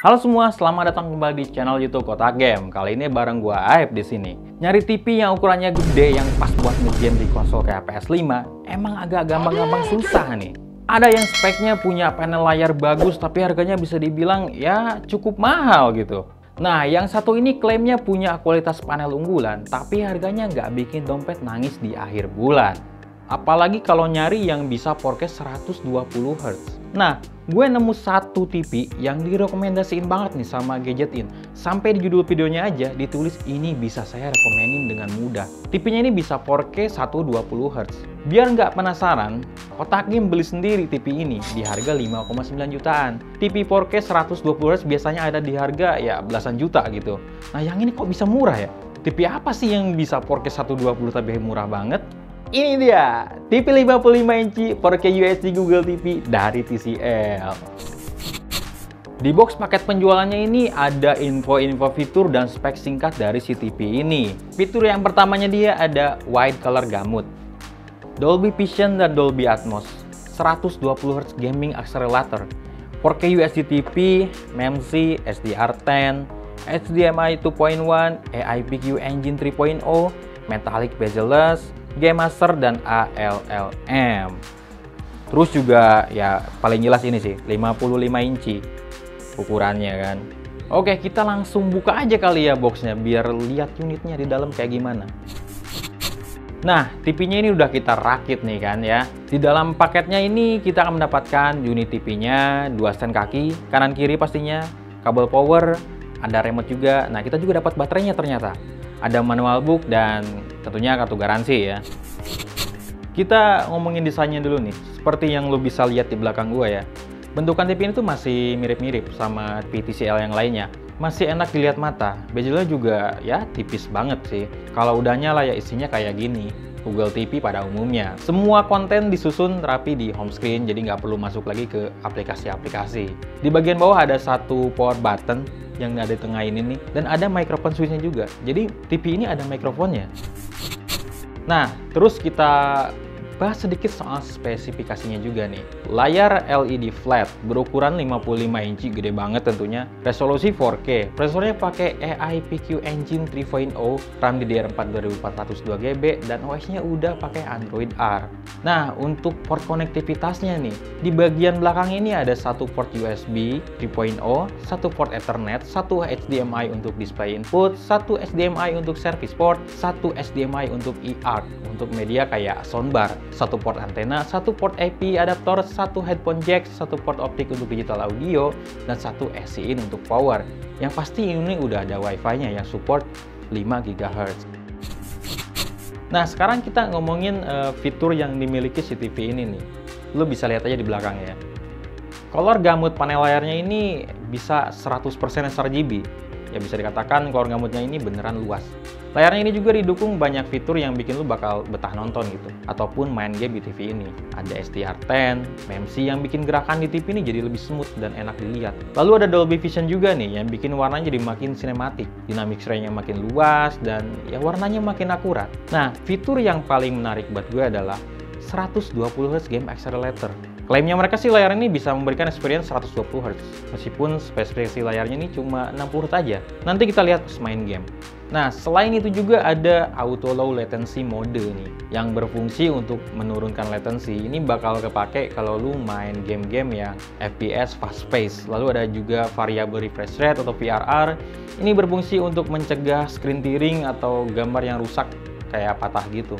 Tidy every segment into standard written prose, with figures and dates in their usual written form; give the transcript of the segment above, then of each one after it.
Halo semua, selamat datang kembali di channel YouTube Kotak Game. Kali ini bareng gua Aib di sini. Nyari TV yang ukurannya gede yang pas buat nge-game di konsol kayak PS5 emang agak gampang-gampang susah nih. Ada yang speknya punya panel layar bagus tapi harganya bisa dibilang ya cukup mahal gitu. Nah, yang satu ini klaimnya punya kualitas panel unggulan tapi harganya nggak bikin dompet nangis di akhir bulan. Apalagi kalau nyari yang bisa 4K 120 Hz. Nah, gue nemu satu TV yang direkomendasiin banget nih sama Gadgetin. Sampai di judul videonya aja ditulis ini bisa saya rekomenin dengan mudah. TV-nya ini bisa 4K 120 Hz. Biar nggak penasaran, Kotak Game beli sendiri TV ini di harga 5,9 jutaan. TV 4K 120 Hz biasanya ada di harga ya belasan juta gitu. Nah, yang ini kok bisa murah ya? TV apa sih yang bisa 4K 120 tapi murah banget? Ini dia, TV 55 inci 4K UHD Google TV dari TCL. Di box paket penjualannya ini ada info-info fitur dan spek singkat dari si TV ini. Fitur yang pertamanya dia ada wide color gamut, Dolby Vision dan Dolby Atmos, 120 Hz gaming accelerator, 4K UHD TV, MEMC, SDR10, HDMI 2.1, AIPQ Engine 3.0, metallic bezel-less, Game Master dan ALLM. Terus juga ya paling jelas ini sih 55 inci ukurannya kan. Oke, kita langsung buka aja kali ya boxnya biar lihat unitnya di dalam kayak gimana. Nah, TV-nya ini udah kita rakit nih kan ya. Di dalam paketnya ini kita akan mendapatkan unit TV-nya, 2 stand kaki, kanan kiri pastinya, kabel power, ada remote juga. Nah, kita juga dapat baterainya ternyata. Ada manual book dan tentunya kartu garansi ya. Kita ngomongin desainnya dulu nih. Seperti yang lo bisa lihat di belakang gua ya. Bentukan TV ini tuh masih mirip-mirip sama TV TCL yang lainnya. Masih enak dilihat mata. Bezelnya juga ya tipis banget sih. Kalau udah nyala ya isinya kayak gini. Google TV pada umumnya. Semua konten disusun rapi di home screen, jadi nggak perlu masuk lagi ke aplikasi-aplikasi. Di bagian bawah ada satu power button yang ada di tengah ini nih, dan ada microphone switch-nya juga. Jadi TV ini ada mikrofonnya. Nah, terus kita bahas sedikit soal spesifikasinya juga nih. Layar LED flat berukuran 55 inci, gede banget tentunya. Resolusi 4K. Prosesornya pakai AIPQ Engine 3.0, RAM DDR4 2402 GB dan OS-nya udah pakai Android R. Nah, untuk port konektivitasnya nih, di bagian belakang ini ada satu port USB 3.0, satu port Ethernet, satu HDMI untuk display input, satu HDMI untuk service port, satu HDMI untuk eARC untuk media kayak soundbar, satu port antena, satu port AP adaptor, satu headphone jack, satu port optik untuk digital audio, dan satu AC in untuk power. Yang pasti ini udah ada wifi-nya yang support 5 GHz. Nah, sekarang kita ngomongin fitur yang dimiliki si TV ini nih. Lo bisa lihat aja di belakang ya. Color gamut panel layarnya ini bisa 100% sRGB. Ya bisa dikatakan color gamutnya ini beneran luas. Layarnya ini juga didukung banyak fitur yang bikin lu bakal betah nonton gitu, ataupun main game di TV ini. Ada SDR10, MEMC yang bikin gerakan di TV ini jadi lebih smooth dan enak dilihat. Lalu ada Dolby Vision juga nih yang bikin warnanya jadi makin sinematik, dynamic range-nya makin luas dan ya warnanya makin akurat. Nah, fitur yang paling menarik buat gue adalah 120 Hz game accelerator. Klaimnya mereka sih layar ini bisa memberikan experience 120 Hz, meskipun spesifikasi layarnya ini cuma 60 Hz aja. Nanti kita lihat pas main game. Nah, selain itu juga ada auto low latency mode nih, yang berfungsi untuk menurunkan latency. Ini bakal kepake kalau lu main game-game yang FPS fast pace. Lalu ada juga variable refresh rate atau VRR. Ini berfungsi untuk mencegah screen tearing atau gambar yang rusak kayak patah gitu.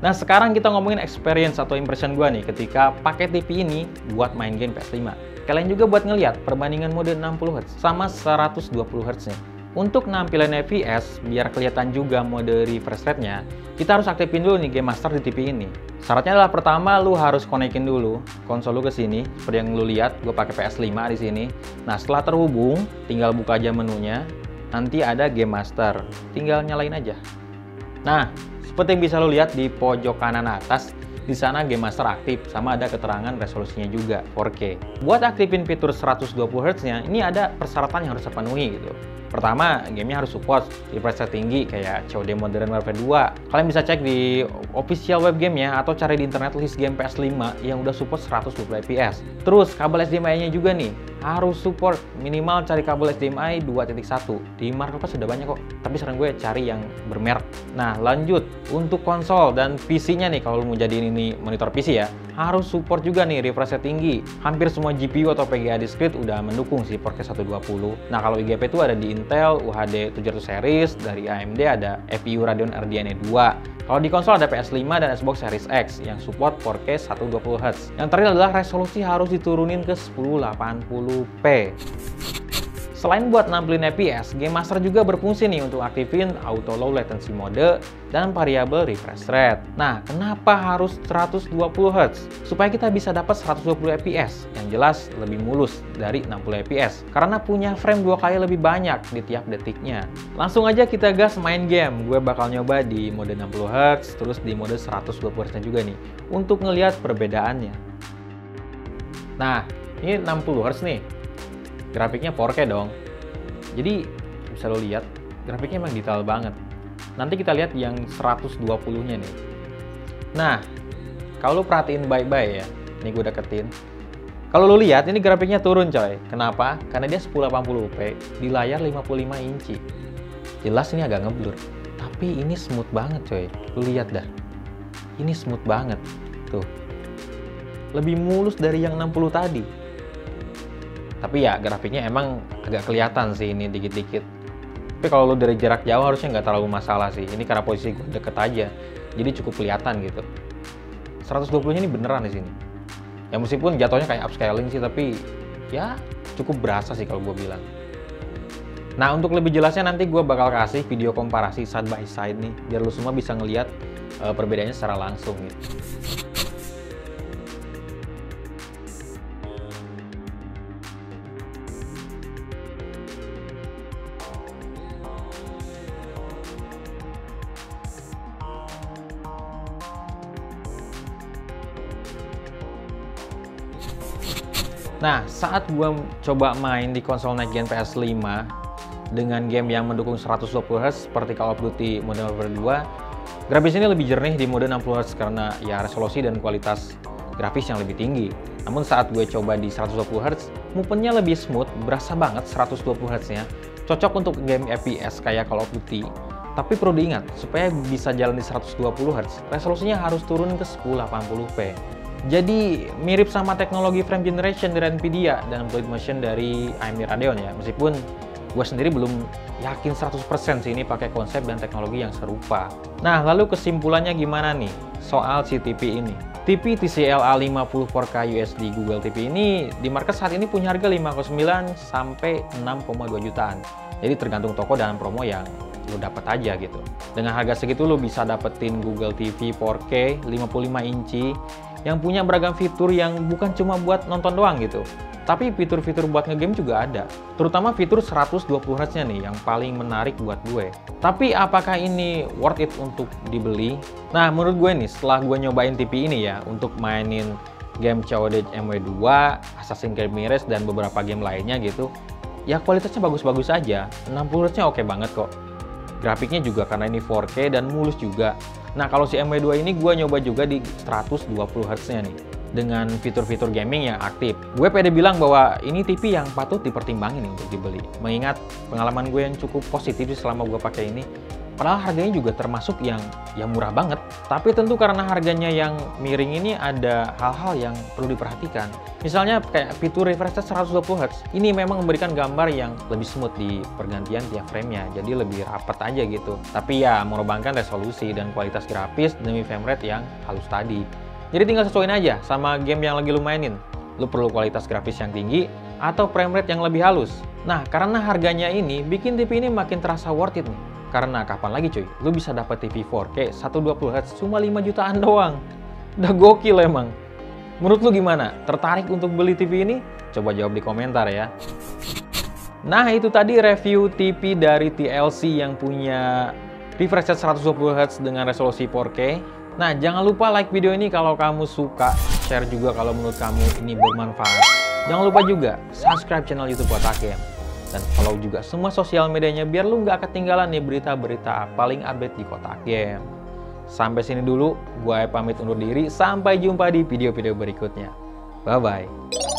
Nah, sekarang kita ngomongin experience atau impression gua nih ketika pakai TV ini buat main game PS5. Kalian juga buat ngeliat perbandingan mode 60 Hz sama 120 Hz nya. Untuk nampilan FPS, biar kelihatan juga mode refresh rate-nya, kita harus aktifin dulu nih Game Master di TV ini. Syaratnya adalah pertama lu harus konekin dulu konsol lu ke sini, seperti yang lu lihat, gue pakai PS5 di sini. Nah, setelah terhubung, tinggal buka aja menunya. Nanti ada Game Master, tinggal nyalain aja. Nah, seperti yang bisa lo lihat di pojok kanan atas, di sana Game Master aktif, sama ada keterangan resolusinya juga 4K. Buat aktifin fitur 120 Hz-nya, ini ada persyaratan yang harus terpenuhi gitu. Pertama, gamenya harus support refresh rate tinggi kayak COD Modern Warfare 2. Kalian bisa cek di official web gamenya atau cari di internet list game PS5 yang udah support 120 fps. Terus kabel HDMI-nya juga nih harus support, minimal cari kabel HDMI 2.1. Di marketplace sudah banyak kok, tapi saran gue cari yang bermerek. Nah, lanjut untuk konsol dan PC-nya nih, kalau mau jadiin ini monitor PC ya, harus support juga nih refresh rate tinggi. Hampir semua GPU atau PGA discrete udah mendukung sih 4K 120. Nah, kalau IGP itu ada di Intel UHD 700 series, dari AMD ada FPU Radeon RDNA 2. Kalau di konsol ada PS5 dan Xbox Series X yang support 4K 120Hz. Yang terakhir adalah resolusi harus diturunin ke 1080p. Selain buat nampilin FPS, Game Master juga berfungsi nih untuk aktifin auto low latency mode dan variabel refresh rate. Nah, kenapa harus 120Hz? Supaya kita bisa dapat 120 FPS yang jelas lebih mulus dari 60 FPS karena punya frame 2 kali lebih banyak di tiap detiknya. Langsung aja kita gas main game. Gue bakal nyoba di mode 60Hz terus di mode 120Hz juga nih untuk ngelihat perbedaannya. Nah, ini 60Hz nih. Grafiknya 4K dong. Jadi bisa lo lihat grafiknya emang detail banget. Nanti kita lihat yang 120-nya nih. Nah, kalau lo perhatiin baik-baik ya, ini gue deketin. Kalau lo lihat ini grafiknya turun coy. Kenapa? Karena dia 1080p di layar 55 inci. Jelas ini agak ngeblur, tapi ini smooth banget coy. Lo lihat dah. Ini smooth banget. Tuh. Lebih mulus dari yang 60 tadi. Tapi ya grafiknya emang agak kelihatan sih ini dikit-dikit. Tapi kalau lu dari jarak jauh harusnya nggak terlalu masalah sih. Ini karena posisi gue deket aja, jadi cukup kelihatan gitu. 120-nya ini beneran di sini. Ya meskipun jatuhnya kayak upscaling sih, tapi ya cukup berasa sih kalau gue bilang. Nah, untuk lebih jelasnya nanti gue bakal kasih video komparasi side by side nih, biar lu semua bisa ngelihat perbedaannya secara langsung gitu. Nah, saat gue coba main di konsol next gen PS5 dengan game yang mendukung 120Hz seperti Call of Duty Modern Warfare 2, grafis ini lebih jernih di mode 60Hz karena ya resolusi dan kualitas grafis yang lebih tinggi. Namun saat gue coba di 120Hz, movement-nya lebih smooth, berasa banget 120Hz-nya. Cocok untuk game FPS kayak Call of Duty. Tapi perlu diingat, supaya bisa jalan di 120Hz, resolusinya harus turun ke 1080p. Jadi mirip sama teknologi frame generation dari Nvidia dan fluid motion dari AMD Radeon ya. Meskipun gue sendiri belum yakin 100% sih ini pakai konsep dan teknologi yang serupa. Nah, lalu kesimpulannya gimana nih soal si TV ini? TV TCL A50 4K UHD Google TV ini di market saat ini punya harga 5,9 sampai 6,2 jutaan. Jadi tergantung toko dan promo yang lo dapat aja gitu. Dengan harga segitu lo bisa dapetin Google TV 4K 55 inci yang punya beragam fitur yang bukan cuma buat nonton doang gitu. Tapi fitur-fitur buat ngegame juga ada. Terutama fitur 120Hz-nya nih yang paling menarik buat gue. Tapi apakah ini worth it untuk dibeli? Nah, menurut gue nih setelah gue nyobain TV ini ya untuk mainin game COD MW2, Assassin's Creed Mirage dan beberapa game lainnya gitu. Ya kualitasnya bagus-bagus aja. 60Hz-nya oke banget kok. Grafiknya juga karena ini 4K dan mulus juga. Nah, kalau si MW2 ini gue nyoba juga di 120Hz-nya nih, dengan fitur-fitur gaming yang aktif. Gue pede bilang bahwa ini TV yang patut dipertimbangin nih untuk dibeli. Mengingat pengalaman gue yang cukup positif selama gue pakai ini. Padahal harganya juga termasuk yang murah banget. Tapi tentu karena harganya yang miring ini ada hal-hal yang perlu diperhatikan. Misalnya kayak fitur refresh rate 120Hz. Ini memang memberikan gambar yang lebih smooth di pergantian tiap framenya. Jadi lebih rapat aja gitu. Tapi ya mengorbankan resolusi dan kualitas grafis demi frame rate yang halus tadi. Jadi tinggal sesuaiin aja sama game yang lagi lu mainin. Lu perlu kualitas grafis yang tinggi atau frame rate yang lebih halus. Nah, karena harganya ini bikin TV ini makin terasa worth it nih. Karena kapan lagi cuy, lu bisa dapat TV 4K 120Hz cuma 5 jutaan doang. Udah gokil emang. Menurut lu gimana? Tertarik untuk beli TV ini? Coba jawab di komentar ya. Nah, itu tadi review TV dari TLC yang punya refresh rate 120Hz dengan resolusi 4K. Nah, jangan lupa like video ini kalau kamu suka, share juga kalau menurut kamu ini bermanfaat. Jangan lupa juga subscribe channel YouTube Kotak Game. Dan follow juga semua sosial medianya biar lu nggak ketinggalan nih berita-berita paling update di Kotak Game. Sampai sini dulu, gue pamit undur diri. Sampai jumpa di video-video berikutnya. Bye-bye.